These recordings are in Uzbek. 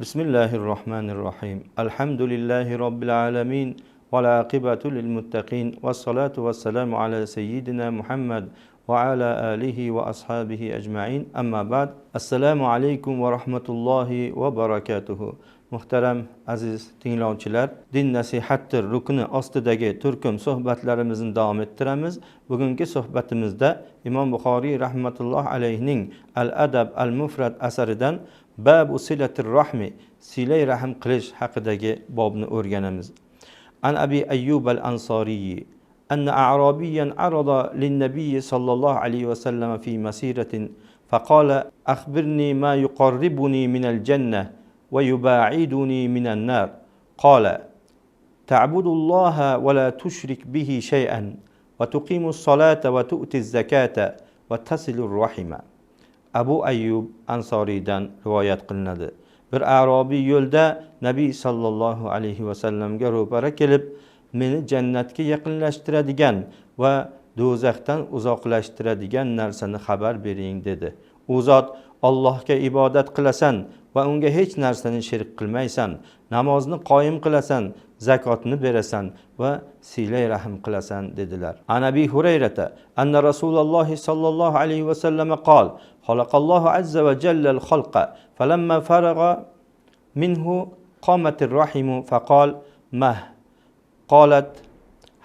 Bismillahirrahmanirrahim. Alhamdulillahi Rabbil alamin. والعاقبة للمتقين والصلاة والسلام على سيدنا محمد وعلى آله وأصحابه أجمعين أما بعد السلام عليكم ورحمة الله وبركاته. Muhtaram aziz tinglovchilar, din nasihattir rukni ostidagi turkum suhbatlarimizni davom ettiramiz. Bugungi suhbatimizda Imom Buxoriy rahmatulloh alayhining Al-Adab al-Mufrad asaridan Bab silatir rahmi, silay rahim qilish haqidagi bobni o'rganamiz. عن أبي أيوب الأنصاري أن أعرابيا عرض للنبي صلى الله عليه وسلم في مسيرة فقال أخبرني ما يقربني من الجنة ويباعدني من النار قال تعبد الله ولا تشرك به شيئا وتقيم الصلاة وتؤتي الزكاة وتصل الرحم. Abu Ayyub Ansoridan rivoyat qilinadi. Bir arobiy yo'lda Nabiy sallallohu alayhi vasallamga ro'para kelib, meni jannatga yaqinlashtiradigan va do'zaxdan uzoqlashtiradigan narsani xabar bering dedi. U zot Allohga ibodat qilasan va unga hech narsani shirk qilmaysan, namozni qoyim qilasan, zakotni berasan va silay rahim qilasan dedilar. An Abi Hurayrata anna Rasululloh sallallohu alayhi vasallam qol xalaqallohu azza va jalla al-xalqa falamma faragha minhu qamat ar-rahim faqal mah qalat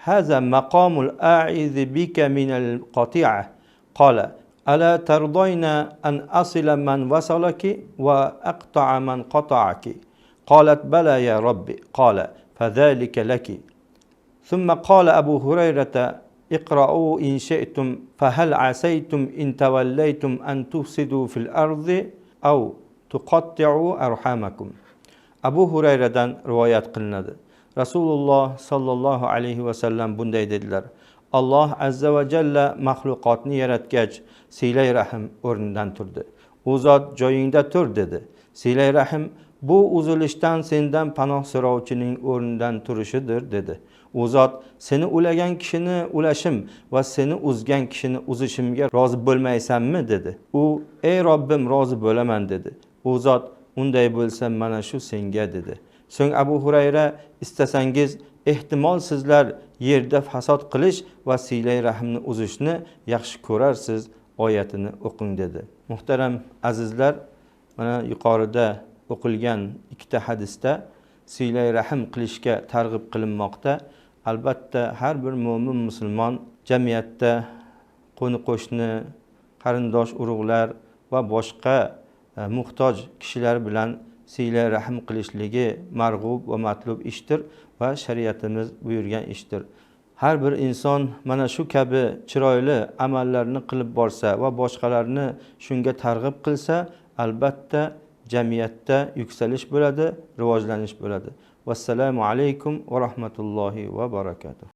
hadha maqamul a'iz bika min al-qati'ah qala ألا ترضين أن أصل من وصلك وأقطع من قطعك قالت بلى يا ربي قال فذلك لك ثم قال أبو هريرة اقرأوا إن شئتم فهل عسيتم إن توليتم أن تفسدوا في الأرض أو تقطعوا أرحامكم. Abu Hurayradan rivoyat qilinadi. Rasululloh sallallohu alayhi vasallam bunday dedilar: Alloh azza va jalla maxluqotni yaratgach, silay rahim o'rnidan turdi. U zot joyingda tur dedi. Silay rahim bu uzilishdan sendan panoh so'rovchining o'rnidan turishidir dedi. U zot seni ulagan kishini ulashim va seni uzgan kishini uzishimga rozi bo'lmaysanmi dedi. U ey Robbim rozi bo'laman dedi. U zot unday bo'lsa mana shu senga dedi. So'ng Abu Hurayra istasangiz ehtimol sizlar yerda fasod qilish va silay rahimni uzishni yaxshi ko'rarsiz oyatini o'qing dedi. Muhtaram azizlar, mana yuqorida o'qilgan ikkita hadisda silay rahim qilishga targ'ib qilinmoqda. Albatta har bir mo'min musulmon jamiyatda qo'ni qo'shni, qarindosh urug'lar va boshqa muhtoj kishilar bilan silay rahim qilishligi marg'ub va matlub ishdir va shariatimiz buyurgan ishdir. Har bir inson mana shu kabi chiroyli amallarni qilib borsa va boshqalarni shunga targ'ib qilsa, albatta jamiyatda yuksalish bo'ladi, rivojlanish bo'ladi. Vassalamu alaykum va rahmatullohi va barakatuh.